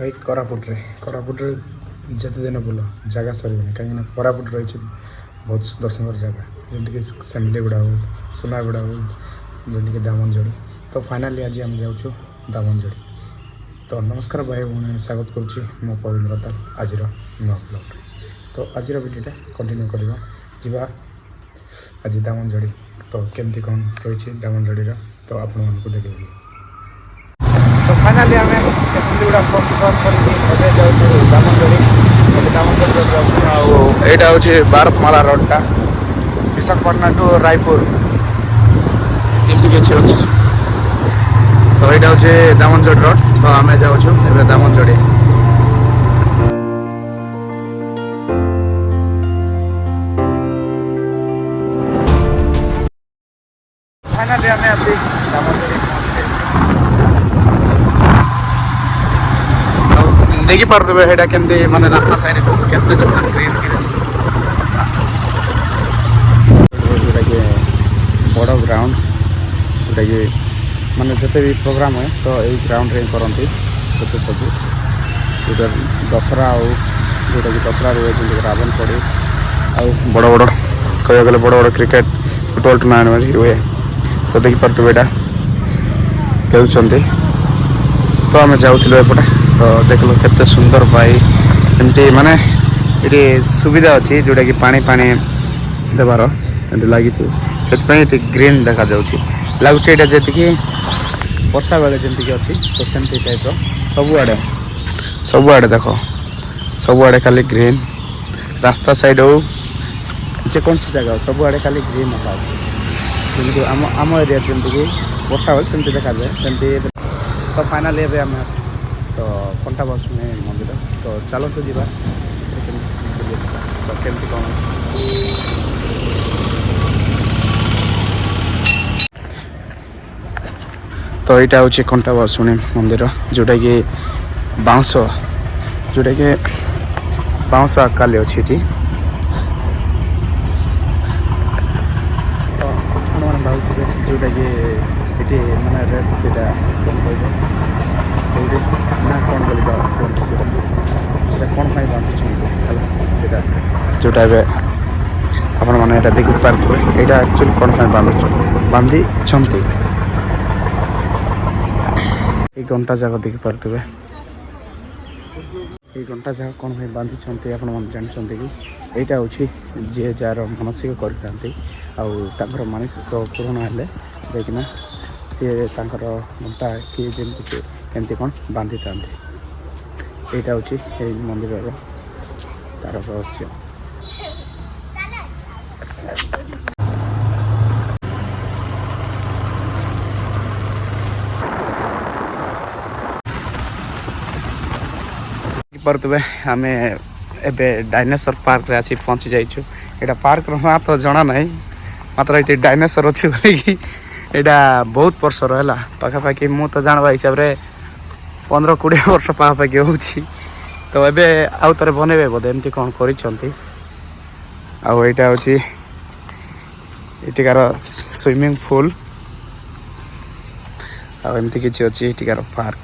ଭାଇ କୋରାପୁଟରେ ଯେତେ ଦିନ ବୁଲ ଜାଗା ସରିବନି କାହିଁକିନା କୋରାପୁଟ ରହିଛି ବହୁତ ସୁନ୍ଦର ସୁନ୍ଦର ଜାଗା ଯେମିତିକି ସେମିଲିଗୁଡ଼ା ହଉ ସୁନାଗୁଡ଼ା ହଉ ଯେମିତିକି ଦାମନଯୋଡ଼ି ତ ଫାଇନାଲି ଆଜି ଆମେ ଯାଉଛୁ ଦାମନଯୋଡ଼ି। ତ ନମସ୍କାର ଭାଇ ଭଉଣୀ ସ୍ୱାଗତ କରୁଛି ମୋ ପବିତ୍ରତା ଆଜିର ନୂଆ ବ୍ଲଗ୍ରେ। ତ ଆଜିର ଭିଡ଼ିଓଟା କଣ୍ଟିନ୍ୟୁ କରିବା ଯିବା ଆଜି ଦାମନଯୋଡ଼ି। ତ କେମିତି କ'ଣ ରହିଛି ଦାମନଯୋଡ଼ିର ତ ଆପଣମାନଙ୍କୁ ଦେଖେଇବି। ତ ଫାଇନାଲି ଆମେ ସେମିଲିଗୁଡ଼ା କ୍ରସ୍ କରିକି ଏବେ ଯାଉଛୁ ଦାମନଯୋଡ଼ି। ଏବେ ଦାମନଯୋଡ଼ି ଯାଉଛୁ ଆଉ ଏଇଟା ହେଉଛି ବାରପମାଳା ରୋଡ଼ଟା ବିଶାଖାପାଟଣା ଟୁ ରାୟପୁର ଏମିତି କିଛି ଅଛି। ତ ଏଇଟା ହେଉଛି ଦାମନଯୋଡ଼ି ରୋଡ଼। ତ ଆମେ ଯାଉଛୁ ଏବେ ଦାମନଯୋଡ଼ି। ଫାଇନାଲି ଆମେ ଆସି ଦାମନଯୋଡ଼ି ଦେଖିପାରୁଥିବେ ସେଇଟା କେମିତି ମାନେ ରାସ୍ତା ସାଇଡ଼୍ କେତେ ସୁନ୍ଦର ଗ୍ରୀନ୍ ଗ୍ରୀନ୍ ଯେଉଁଟାକି ବଡ଼ ଗ୍ରାଉଣ୍ଡ ଯେଉଁଟାକି ମାନେ ଯେତେ ବି ପ୍ରୋଗ୍ରାମ୍ ହୁଏ ତ ଏଇ ଗ୍ରାଉଣ୍ଡରେ ହିଁ କରନ୍ତି ଯେତେ ସବୁ ଯେଉଁଟା ଦଶହରା ଆଉ ଯେଉଁଟାକି ଦଶହରା ରୁହେ ଯେମିତିକି ରାବଣ ପଡ଼ି ଆଉ ବଡ଼ ବଡ଼ କହିବାକୁ ଗଲେ ବଡ଼ ବଡ଼ କ୍ରିକେଟ୍ ଫୁଟବଲ୍ ଟୁର୍ଣ୍ଣାମେଣ୍ଟ ହୁଏ। ତ ଦେଖିପାରୁଥିବେ ଏଇଟା ଖେଳୁଛନ୍ତି। ତ ଆମେ ଯାଉଥିଲୁ ଏପଟେ ତ ଦେଖିଲୁ କେତେ ସୁନ୍ଦର ଭାଇ ଏମିତି ମାନେ ଏଠି ସୁବିଧା ଅଛି ଯେଉଁଟାକି ପାଣି ଦେବାର ଏଠି ଲାଗିଛି ସେଥିପାଇଁ ଏଠି ଗ୍ରୀନ୍ ଦେଖାଯାଉଛି ଲାଗୁଛି ଏଇଟା ଯେତିକି ବର୍ଷା ବେଳେ ଯେମିତିକି ଅଛି ତ ସେମିତି ଟାଇପ୍ର ସବୁଆଡ଼େ ଦେଖ ସବୁଆଡ଼େ ଖାଲି ଗ୍ରୀନ୍ ରାସ୍ତା ସାଇଡ଼୍ ହଉ ଯେକୌଣସି ଜାଗା ସବୁଆଡ଼େ ଖାଲି ଗ୍ରୀନ୍ ଦେଖାଯାଉଛି। ଯେମିତି ଆମ ଏରିଆରେ ଯେମିତିକି ବର୍ଷା ବେଳେ ସେମିତି ଦେଖାଯାଏ ସେମିତି ତ ଫାଇନାଲି ଏବେ ଆମେ ଆସିଛୁ ତ କଣ୍ଟାବସୁମୀ ମନ୍ଦିର। ତ ଚାଲନ୍ତୁ ଯିବା ବୁଲି ଆସିବା ତ କେମିତି କ'ଣ ଅଛି। ତ ଏଇଟା ହେଉଛି କଣ୍ଟାବସୁମୀ ମନ୍ଦିର ଯେଉଁଟାକି ବାଉଁଶ ଆକାଲି ଅଛି ଏଠି। ତ ଆପଣମାନେ ଭାବୁଥିବେ ଯେଉଁଟାକି ଏଠି ମାନେ ରେଟ୍ ସେଇଟା କ'ଣ କହିବ ଯେଉଁଠି ନା କ'ଣ ବୋଲି କୁହନ୍ତି ସେଇଟା କ'ଣ ପାଇଁ ବାନ୍ଧୁଛନ୍ତି ହେଲା ସେଇଟା ଯେଉଁଟା ଏବେ ଆପଣମାନେ ଏଇଟା ଦେଖିପାରୁଥିବେ ଏଇଟା ଆକ୍ଚୁଆଲି କ'ଣ ପାଇଁ ବାନ୍ଧିଛନ୍ତି ଏଇ ଘଣ୍ଟା ଯାକ ଦେଖିପାରୁଥିବେ ଏଇ ଘଣ୍ଟା ଯାକ କ'ଣ ପାଇଁ ବାନ୍ଧିଛନ୍ତି ଆପଣମାନେ ଜାଣିଛନ୍ତି କି? ଏଇଟା ହେଉଛି ଯିଏ ଯାହାର ମାନସିକ କରିଥାନ୍ତି ଆଉ ତାଙ୍କର ମାନସିକ ପୂରଣ ହେଲେ ଯାଇକିନା ସିଏ ତାଙ୍କର ଘଣ୍ଟା କିଏ ଯେମିତି କେମିତି କ'ଣ ବାନ୍ଧିଥାନ୍ତି। ଏଇଟା ହେଉଛି ଏଇ ମନ୍ଦିରର ତାର ରହସ୍ୟ। ଦେଖିପାରୁଥିବେ ଆମେ ଏବେ ଡାଇନୋସର ପାର୍କରେ ଆସି ପହଞ୍ଚି ଯାଇଛୁ। ଏଇଟା ପାର୍କର ନାଁ ତ ଜଣା ନାହିଁ ମାତ୍ର ଏଠି ଡାଇନୋସର ଅଛି ବୋଲିକି ଏଇଟା ବହୁତ ବର୍ଷର ହେଲା ପାଖାପାଖି ମୁଁ ତ ଜାଣିବା ହିସାବରେ 15-20 ବର୍ଷ ପାଖାପାଖି ହେଉଛି। ତ ଏବେ ଆଉ ଥରେ ବନେଇବେ ବୋଧେ ଏମିତି କ'ଣ କରିଛନ୍ତି। ଆଉ ଏଇଟା ହେଉଛି ଏଠିକାର ସୁଇମିଂ ପୁଲ୍ ଆଉ ଏମିତି କିଛି ଅଛି ଏଠିକାର ପାର୍କ।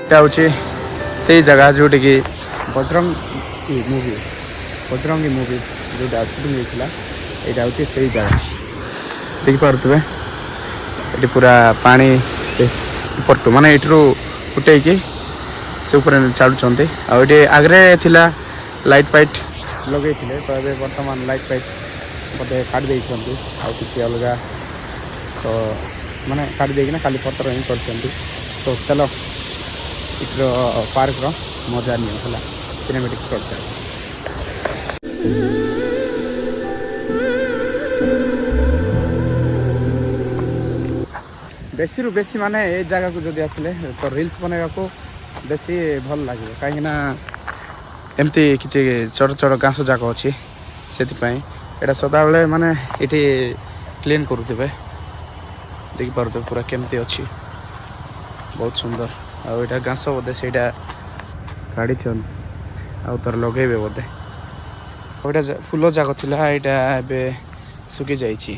ଏଇଟା ହେଉଛି ସେଇ ଜାଗା ଯେଉଁଠିକି ବଜରଙ୍ଗୀ ମୁଭି ଯେଉଁଟା ସୁଟିଂ ହେଇଥିଲା ଏଇଟା ହେଉଛି ସେଇ ଜାଗା। ଦେଖିପାରୁଥିବେ ଏଠି ପୁରା ପାଣି ଉପରଠୁ ମାନେ ଏଠିରୁ ଫୁଟେଇକି ସେ ଉପରେ ଛାଡ଼ୁଛନ୍ତି। ଆଉ ଏଠି ଆଗରେ ଥିଲା ଲାଇଟ୍ ଫାଇଟ୍ ଲଗେଇଥିଲେ ତ ଏବେ ବର୍ତ୍ତମାନ ଲାଇଟ୍ ଫାଇଟ୍ ବୋଧେ କାଢ଼ି ଦେଇଛନ୍ତି ଆଉ କିଛି ଅଲଗା ତ ମାନେ କାଢ଼ି ଦେଇକିନା ଖାଲି ପତ୍ର ହିଁ କରିଛନ୍ତି। ତ ଚାଲ ଏଠିର ପାର୍କର ମଜା ନିଅ ହେଲା ସିନେମାଟିକ୍ ସଟ୍। ବେଶୀରୁ ବେଶୀ ମାନେ ଏ ଜାଗାକୁ ଯଦି ଆସିଲେ ତ ରିଲ୍ସ ବନେଇବାକୁ ବେଶୀ ଭଲ ଲାଗିବ କାହିଁକିନା ଏମିତି କିଛି ଛୋଟ ଛୋଟ ଘାସ ଯାକ ଅଛି ସେଥିପାଇଁ ଏଇଟା ସଦାବେଳେ ମାନେ ଏଠି କ୍ଲିନ୍ କରୁଥିବେ। ଦେଖିପାରୁଥିବେ ପୁରା କେମିତି ଅଛି ବହୁତ ସୁନ୍ଦର। ଆଉ ଏଇଟା ଘାସ ବୋଧେ ସେଇଟା କାଢ଼ିଛନ୍ତି ଆଉ ତାର ଲଗେଇବେ ବୋଧେ। ଏଇଟା ଫୁଲ ଯାକ ଥିଲା, ଏଇଟା ଏବେ ଶୁଖି ଯାଇଛି।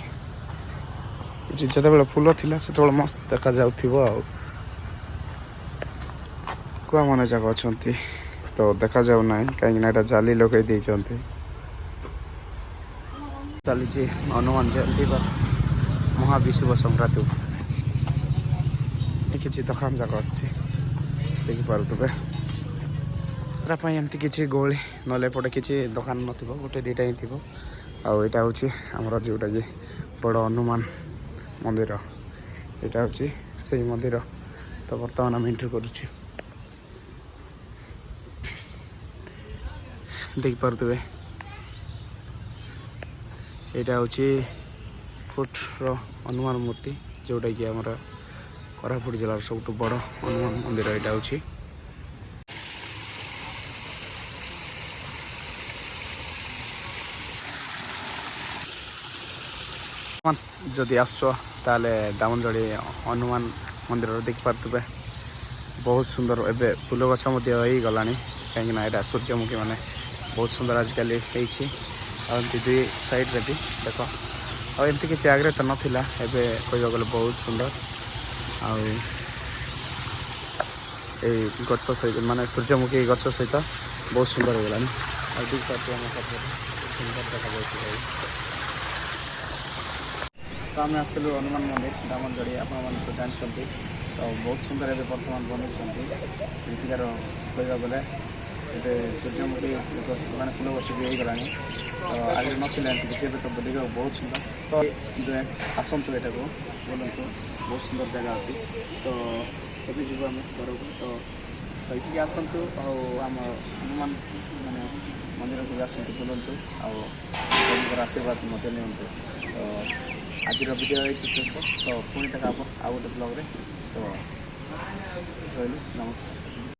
ଯେତେବେଳେ ଫୁଲ ଥିଲା ସେତେବେଳେ ମସ୍ତ ଦେଖାଯାଉଥିବ ଆଉ। କୁଆମାନେ ଯାକ ଅଛନ୍ତି ତ ଦେଖାଯାଉ ନାହିଁ, କାହିଁକିନା ଏଇଟା ଜାଲି ଲଗାଇ ଦେଇଛନ୍ତି। ଚାଲିଛି ହନୁମାନ ଜୟନ୍ତୀ ବା ମହାବିଷୁବ ସଂକ୍ରାନ୍ତି। କିଛି ଦୋକାନ ଯାକ ଆସିଛି ଦେଖିପାରୁଥିବେ। ତା ପାଇଁ ଏମିତି କିଛି ଗହଳି ନହେଲେ ଏପଟେ କିଛି ଦୋକାନ ନଥିବ, ଗୋଟେ ଦୁଇଟା ହିଁ ଥିବ। ଆଉ ଏଇଟା ହେଉଛି ଆମର ଯେଉଁଟାକି ବଡ଼ ହନୁମାନ ମନ୍ଦିର। ଏଇଟା ହେଉଛି ସେଇ ମନ୍ଦିର। ତ ବର୍ତ୍ତମାନ ଆମେ ଏଣ୍ଟ୍ରି କରୁଛୁ। ଦେଖିପାରୁଥିବେ ଏଇଟା ହେଉଛି ଫୁଟର ହନୁମାନ ମୂର୍ତ୍ତି, ଯେଉଁଟାକି ଆମର କୋରାପୁଟ ଜିଲ୍ଲାର ସବୁଠୁ ବଡ଼ ହନୁମାନ ମନ୍ଦିର ଏଇଟା ହେଉଛି। ଯଦି ଆସୁଛ ତାହେଲେ ଦାମନଯୋଡ଼ି ହନୁମାନ ମନ୍ଦିର ଦେଖିପାରୁଥିବେ। ବହୁତ ସୁନ୍ଦର, ଏବେ ଫୁଲ ଗଛ ମଧ୍ୟ ହେଇଗଲାଣି, କାହିଁକିନା ଏଇଟା ସୂର୍ଯ୍ୟମୁଖୀ ମାନେ ବହୁତ ସୁନ୍ଦର ଆଜିକାଲି ହେଇଛି। ଆଉ ଏମିତି ଦୁଇ ସାଇଡ଼୍ରେ ବି ଦେଖ, ଆଉ ଏମିତି କିଛି ଆଗରେ ତ ନଥିଲା, ଏବେ କହିବାକୁ ଗଲେ ବହୁତ ସୁନ୍ଦର। ଆଉ ଏଇ ଗଛ ସହିତ ମାନେ ସୂର୍ଯ୍ୟମୁଖୀ ଗଛ ସହିତ ବହୁତ ସୁନ୍ଦର ହେଇଗଲାଣି। ଆଉ ଦେଖିପାରୁଥିବେ ଆମ ପାଖରେ ସୁନ୍ଦର ଦେଖାଯାଉଛି ଭାଇ। ତ ଆମେ ଆସିଥିଲୁ ହନୁମାନ ମନ୍ଦିର ଦାମନଯୋଡ଼ି, ଆପଣମାନେ ତ ଜାଣିଛନ୍ତି। ତ ବହୁତ ସୁନ୍ଦର ଏବେ ବର୍ତ୍ତମାନ ବନେଇଛନ୍ତି। ଏଠିକାର କହିବାକୁ ଗଲେ ଏବେ ସୂର୍ଯ୍ୟମୁଖୀ ମାନେ ଫୁଲ ଗଛ ବି ହେଇଗଲାଣି। ତ ଆଗରେ ନଥିଲା ଏମିତି କିଛି, ଏବେ ତ ଦେଖିବାକୁ ବହୁତ ସୁନ୍ଦର। ତ ଆସନ୍ତୁ ଏଠାକୁ ବୁଲନ୍ତୁ, ବହୁତ ସୁନ୍ଦର ଜାଗା ଅଛି। ତ ଏବେ ଯିବୁ ଆମେ ଘରକୁ। ତ ଏଠିକି ଆସନ୍ତୁ, ଆଉ ଆମ ହନୁମାନ ମାନେ ମନ୍ଦିରକୁ ବି ଆସନ୍ତୁ, ବୁଲନ୍ତୁ, ଆଉ ପ୍ରଭୁଙ୍କର ଆଶୀର୍ବାଦ ମଧ୍ୟ ନିଅନ୍ତୁ। ତ ଆଜିର ଭିଡ଼ିଓ ଏଇଠି ଶେଷ। ତ ପୁଣି ଦେଖା ହେବ ଆଉ ଗୋଟେ ବ୍ଲଗ୍ରେ। ତ ରହିଲି, ନମସ୍କାର।